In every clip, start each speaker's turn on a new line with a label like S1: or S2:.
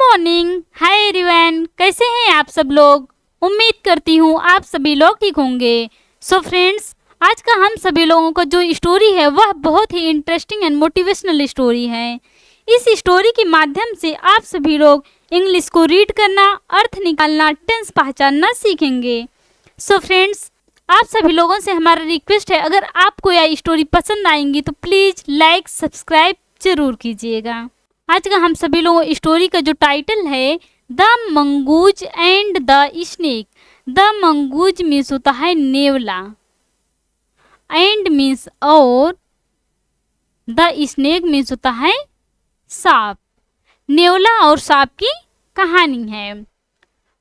S1: Morning, hi everyone, कैसे हैं आप सब लोग। उम्मीद करती हूँ आप सभी लोग ठीक होंगे। सो फ्रेंड्स, आज का हम सभी लोगों का जो स्टोरी है वह बहुत ही इंटरेस्टिंग एंड मोटिवेशनल स्टोरी है। इस स्टोरी के माध्यम से आप सभी लोग इंग्लिश को रीड करना, अर्थ निकालना, टेंस पहचानना सीखेंगे। सो फ्रेंड्स, आप सभी लोगों से हमारा रिक्वेस्ट है, अगर आपको यह स्टोरी पसंद आएंगी तो प्लीज़ लाइक सब्सक्राइब जरूर कीजिएगा। आज का हम सभी लोगों स्टोरी का जो टाइटल है the mongoose and the snake. The mongoose means होता है नेवला, एंड मीन्स और, द स्नेक मीन्स होता है सांप। नेवला और सांप की कहानी है।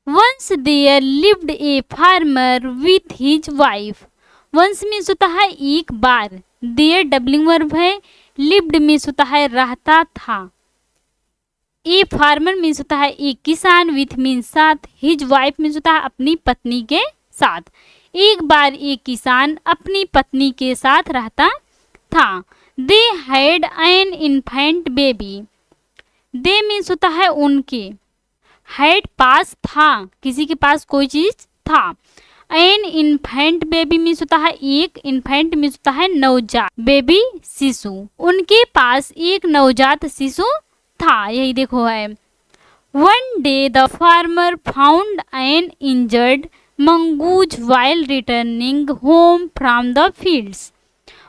S1: Once there lived a farmer with his wife. Once means होता है एक बार, देयर डबलिंग वर्ब है, लिव्ड मीन्स होता है रहता था, ए फार्मर मीन्स होता है एक किसान, विथ मीन्स साथ, हिज वाइफ मीन्स होता है अपनी पत्नी के साथ। एक बार एक किसान अपनी पत्नी के साथ रहता था। They had an infant baby. They means होता है उनके, हैड पास था, किसी के पास कोई चीज था। एन इन्फेंट बेबी मीन्स होता है एक, इन्फेंट मीन्स होता है नवजात, बेबी शिशु, उनके पास एक नवजात शिशु था। यही देखो है। One day the farmer found an injured mongoose while returning home from the fields.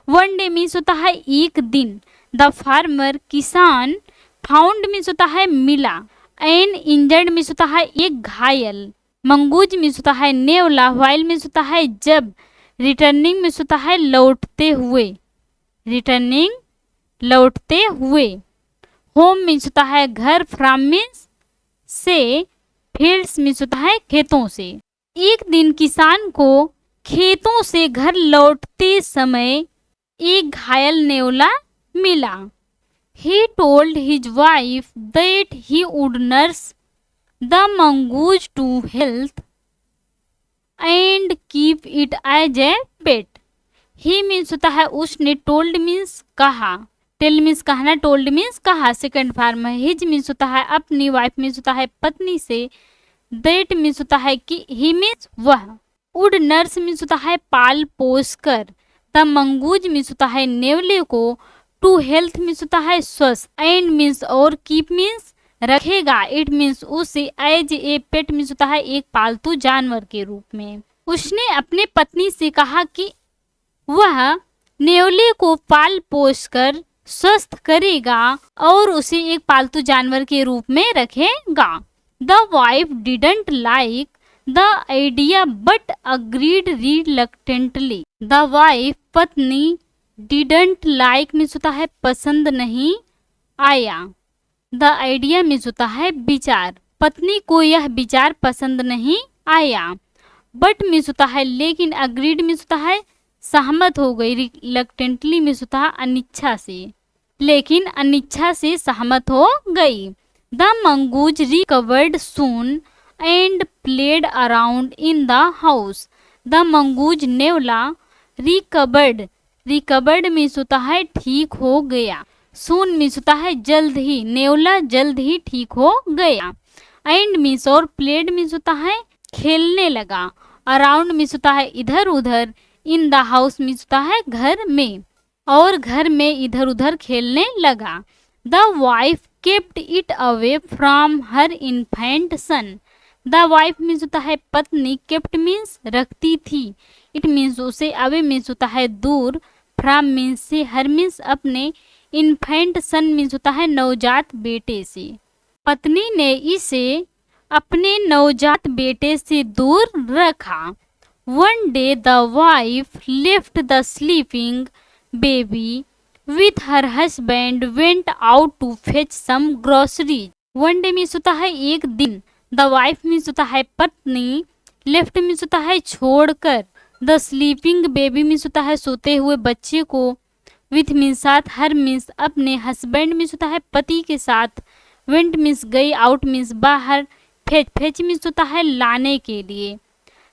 S1: One day means होता है एक दिन, द फार्मर किसान, फाउंड मीन्स होता है मिला, एन इंजर्ड मीन्स होता है एक घायल, मंगूज मीन्स होता है नेवला, वाइल मीन्स होता है जब, रिटर्निंग मीन्स होता है लौटते हुए, रिटर्निंग लौटते हुए, होम मीन्स होता है घर, फ्रॉम मीन्स से, फील्ड्स मीन्स होता है खेतों से। एक दिन किसान को खेतों से घर लौटते समय एक घायल नेवला मिला। He told his wife that he would nurse the mongoose to health and keep it as a pet. He means होता है उसने, told means कहा, टेल मीन्स कहना, टोल्ड मीन्स कहा, सेकंड फॉर्म है। हिज मीन्स होता है अपनी, वाइफ मीन्स होता है पत्नी से, दैट मीन्स होता है कि, ही मीन्स वह, वुड नर्स मीन्स होता है पाल पोस कर, द मंगूज मीन्स होता है नेवले को, टू हेल्थ मीन्स होता है स्वस्थ, एंड मीन्स और, कीप मीन्स रखेगा, इट मीन्स उसे, एज ए पेट मीन्स होता है एक पालतू जानवर के रूप में। उसने अपने पत्नी से कहा कि वह नेवले को पाल पोस कर स्वस्थ करेगा और उसे एक पालतू जानवर के रूप में रखेगा। The wife didn't like the idea but agreed reluctantly. The wife पत्नी, डिडंट लाइक मीन्स होता है पसंद नहीं आया, द आइडिया मीन्स होता है विचार, पत्नी को यह विचार पसंद नहीं आया, बट मीन्स होता है लेकिन, अग्रीड मीन्स होता है सहमत हो गई, रिलक्टेंटली मीन्स होता है अनिच्छा से, लेकिन अनिच्छा से सहमत हो गई। The mongoose recovered soon and played around in the house. The mongoose नेवला, रिकवर्ड, रिकवर्ड मीन्स होता है ठीक हो गया, सून मीन्स होता है जल्द ही, नेवला जल्द ही ठीक हो गया, एंड मीन्स और, प्लेड मीन्स होता है खेलने लगा, अराउंड मीन्स होता है इधर उधर, इन द हाउस मीन्स होता है घर में, और घर में इधर उधर खेलने लगा। The wife kept it away from her infant son. The wife means होता है पत्नी, केप्ट मीन्स रखती थी, इट मीन्स उसे, अवे मीन्स होता है दूर, फ्रॉम मीन्स से, हर मीन्स अपने, इन्फेंट सन मीन्स होता है नवजात बेटे से। पत्नी ने इसे अपने नवजात बेटे से दूर रखा। One day the wife left the sleeping baby with her husband went out to fetch some groceries. One day means होता है एक दिन, द वाइफ मीन्स होता है पत्नी, लेफ्ट मीन्स होता है छोड़कर, द स्लीपिंग बेबी मीन्स होता है सोते हुए बच्चे को, विथ मीन्स साथ, हर मीन्स अपने, हस्बैंड मीन्स होता है पति के साथ, वेंट मीन्स गई, आउट मीन्स बाहर, फेच, फेच मीन्स होता है लाने के लिए,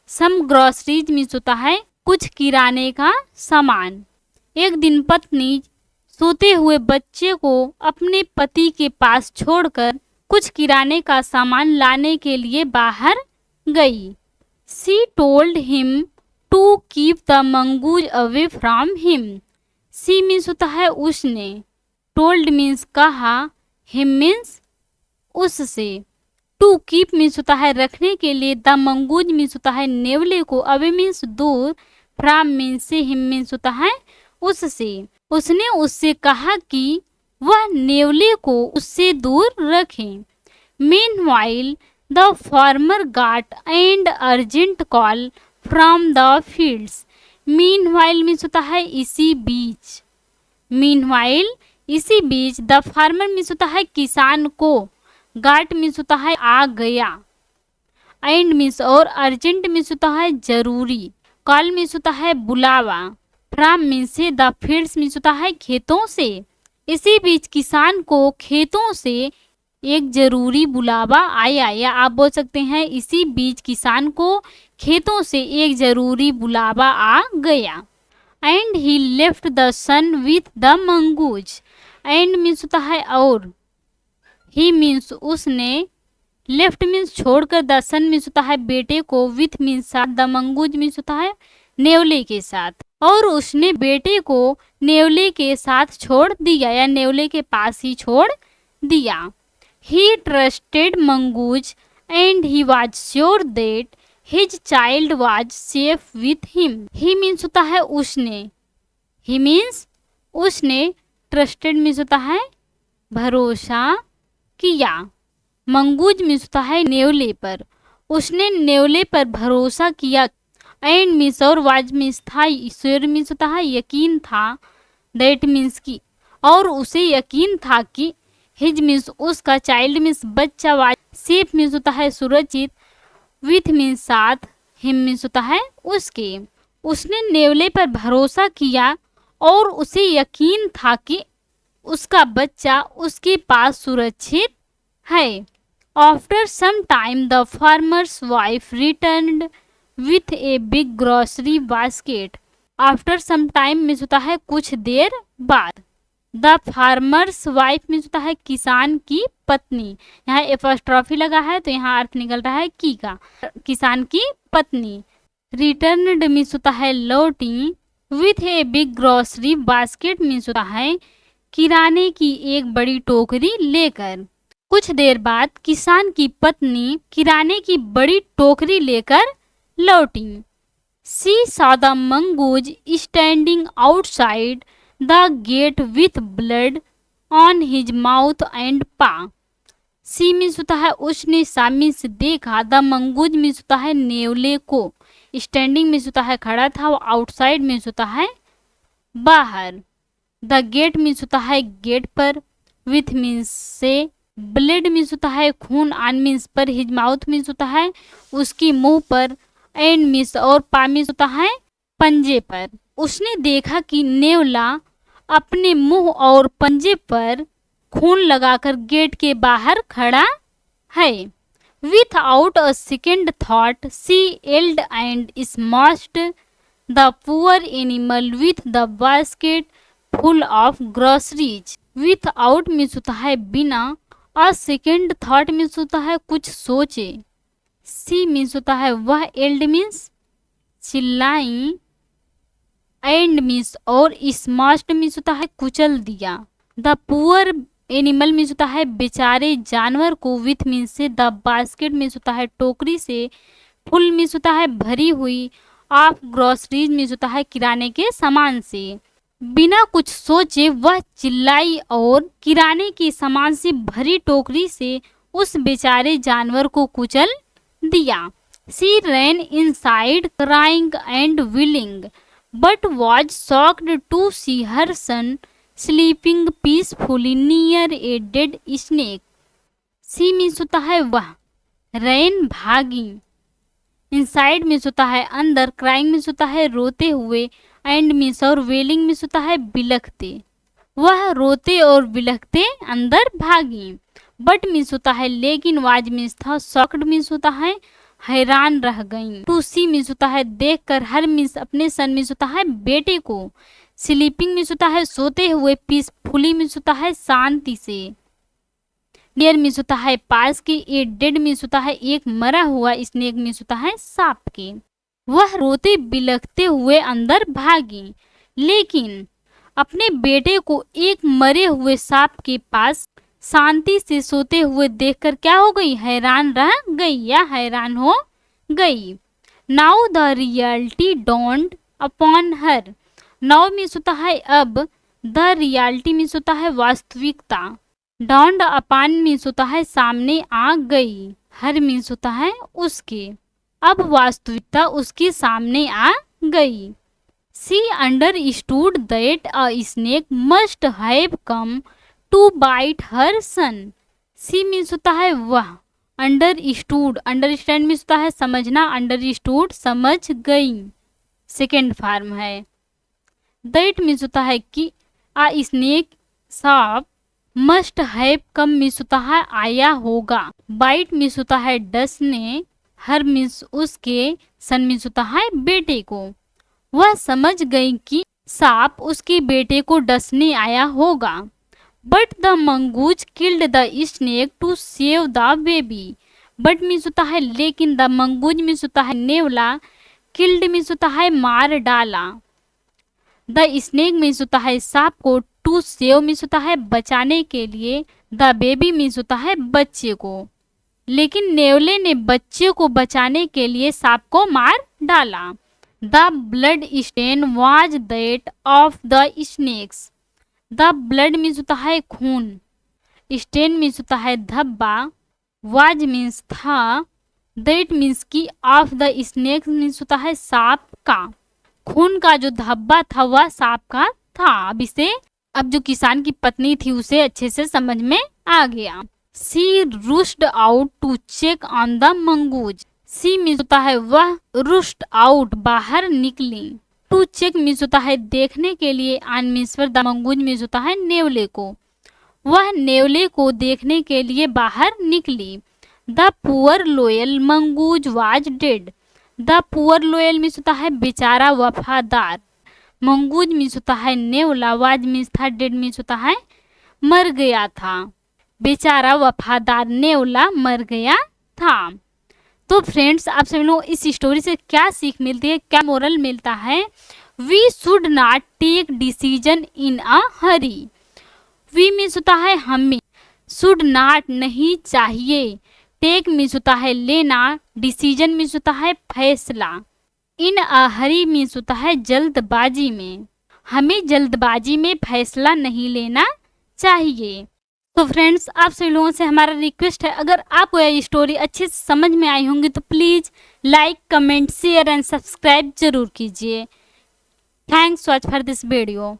S1: सम ग्रोसरीज मीन्स होता है कुछ किराने का सामान। एक दिन पत्नी सोते हुए बच्चे को अपने पति के पास छोड़कर कुछ किराने का सामान लाने के लिए बाहर गई। She told him to keep the mongoose away from him. She means होता है उसने, told means कहा, him means उससे, to keep means होता है रखने के लिए, the mongoose means होता है नेवले को, away means दूर, from means से, him means होता है उससे। उसने उससे कहा कि वह नेवले को उससे दूर रखे। Meanwhile, the farmer got an urgent call from the fields. Meanwhile means होता है इसी बीच। Meanwhile इसी बीच, the farmer means होता है किसान को, got means होता है आ गया, and means और urgent means होता है जरूरी, call means होता है बुलावा, from means से, the fields means होता है खेतों से। इसी बीच किसान को खेतों से एक जरूरी बुलावा आया, या आप बोल सकते हैं इसी बीच किसान को खेतों से एक जरूरी बुलावा आ गया। And he left the son with the mongoose. And means होता है और, ही मीन्स उसने, लेफ्ट मीन्स छोड़कर, द सन मीन्स होता है बेटे को, विथ मीन्स साथ, द मंगूज मीन्स होता है नेवले के साथ, और उसने बेटे को नेवले के साथ छोड़ दिया, या नेवले के पास ही छोड़ दिया। He trusted Mangoose and he was sure that his child was safe with him. He means होता है उसने, he means उसने, trusted means होता है भरोसा किया, मंगूज मीन्स होता है नेवले पर, उसने नेवले पर भरोसा किया, एंड मीन्स और, वाज मीन्स था, ईश्वर मीन्स होता है यकीन था, दैट मीन्स की और उसे यकीन था कि, हिज मीन्स उसका, चाइल्ड मीन्स बच्चा, वाज सेफ मीन्स होता है सुरक्षित, विथ मीन्स साथ, हिम मीन्स होता है उसके। उसने नेवले पर भरोसा किया और उसे यकीन था कि उसका बच्चा उसके पास सुरक्षित है। After some time the farmer's wife returned with a big grocery basket. After some time means होता है कुछ देर बाद, द फार्मर्स वाइफ मीन्स होता है किसान की पत्नी, यहाँ एपॉस्ट्रॉफी लगा है तो यहाँ अर्थ निकल रहा है की का, किसान की पत्नी। रिटर्न्ड मीन्स होता है लौटी, with a big grocery basket means होता है किराने की एक बड़ी टोकरी लेकर। कुछ देर बाद किसान की पत्नी किराने की बड़ी टोकरी लेकर लौटी। She saw the mongoose standing outside the gate with blood on his mouth and paw. She means होता है उसने, सा means देखा, द मंगूज मीन्स होता है नेवले को, स्टैंडिंग मीन्स होता है खड़ा था, आउटसाइड मीन्स होता है बाहर, द गेट मीन्स होता है गेट पर, विथ मीन्स से, ब्लड मीन्स होता है खून, ऑन मीन्स पर, हिज माउथ मीन्स होता है उसकी मुंह पर, एंड मीन्स और, पा मीन्स होता है पंजे पर। उसने देखा कि नेवला अपने मुंह और पंजे पर खून लगाकर गेट के बाहर खड़ा है। Without a second thought she yelled and smashed the poor animal with the basket full of groceries. Without means होता है बिना, अ सेकेंड थॉट मीन्स होता है कुछ सोचे, सी मीन्स होता है वह, एल्ड मीन्स चिल्लाई, एंड मीन्स और, स्मैश्ड मीन्स होता है कुचल दिया, द पुअर एनिमल मीन्स होता है बेचारे जानवर को, विथ मीन्स से, द बास्केट मीन्स होता है टोकरी से, फुल मीन्स होता है भरी हुई, ऑफ ग्रोसरीज मीन्स होता है किराने के सामान से। बिना कुछ सोचे वह चिल्लाई और किराने के सामान से भरी टोकरी से उस बेचारे जानवर को कुचल दिया। She ran inside crying and willing, but was shocked to see her son sleeping peacefully near a dead snake. She means होता है वह, ran भागी, inside means होता है अंदर, crying means होता है रोते हुए, and means और wailing means होता है बिलखते, वह रोते और बिलखते अंदर भागी। बट मीन्स होता है लेकिन, वाज मीन्स था, शॉक्ड मीन्स होता है हैरान रह गई, टू सी मीन्स होता है देखकर, हर मीन्स अपने, सन मीन्स होता है बेटे को, स्लीपिंग मीन्स होता है सोते हुए, पीसफुली मीन्स होता है शांति से, नियर मीन्स होता है पास की, ए डेड मीन्स होता है एक मरा हुआ, स्नेक मीन्स होता है सांप की। वह रोते बिलखते हुए अंदर भागी, लेकिन अपने बेटे को एक मरे हुए सांप के पास शांति से सोते हुए देखकर क्या हो गई, हैरान रह गई या हैरान हो गई। Now the reality dawned upon her. Now means होता है अब, द रियलिटी मीन्स होता है वास्तविकता, डॉन्ड अपॉन मीन्स होता है सामने आ गई, हर मीन्स होता है उसके, अब वास्तविकता उसके सामने आ गई। She understood that a snake must have come to bite her son. She means होता है वह, अंडरस्टूड, अंडरस्टैंड मीन्स होता है समझना, अंडरस्टूड समझ गई, सेकेंड फॉर्म है। दैट मीन्स होता है कि आ स्नेक सांप, मस्ट हैव कम मीन्स होता है आया होगा, बाइट मीन्स होता है डसने, हर मीन्स उसके, सन मीन्स होता है बेटे को। वह समझ गई कि सांप उसके बेटे को डसने आया होगा। But the mongoose killed the snake to save the baby. But means होता है लेकिन, द मंगूज मीन्स होता है नेवला, किल्ड मीन्स होता है मार डाला, द स्नेक मीन्स होता है सांप को, टू सेव मीन्स होता है बचाने के लिए, द बेबी मीन्स होता है बच्चे को। लेकिन नेवले ने बच्चे को बचाने के लिए सांप को मार डाला। The blood stain was that of the snake's. The blood means होता है खून, स्टेन मीन्स होता है धब्बा, वाज मीन्स था, दैट मीन्स की, ऑफ द स्नेक्स मीन्स होता है सांप का, खून का जो धब्बा था वह सांप का था। अब जो किसान की पत्नी थी उसे अच्छे से समझ में आ गया। She rushed out to check on the mongoose. She means होता है वह, रुस्ड आउट बाहर निकली, टू चेक मीन्स होता है देखने के लिए, ऑन मीन्स पर, द मंगूज मीन्स होता है नेवले को, वह नेवले को देखने के लिए बाहर निकली। The poor loyal mongoose was dead. The poor loyal means होता है बेचारा वफादार, मंगूज मीन्स होता है नेवला, वाज मीन्स था, डेड मीन्स होता है मर गया था, बेचारा वफादार नेवला मर गया था। तो फ्रेंड्स आप सभी लोग इस स्टोरी से क्या सीख मिलती है, क्या मोरल मिलता है? We should not take decision in a hurry. We means होता है हमें, शुड नॉट नहीं चाहिए, टेक मीन्स होता है लेना, डिसीजन मीन्स होता है फैसला, इन अ हरी मीन्स होता है जल्दबाजी में, हमें जल्दबाजी में फैसला नहीं लेना चाहिए। तो फ्रेंड्स आप सभी लोगों से हमारा रिक्वेस्ट है, अगर आपको यह स्टोरी अच्छे से समझ में आई होंगी तो please like, comment, share and subscribe जरूर कीजिए। Thanks watch for this video.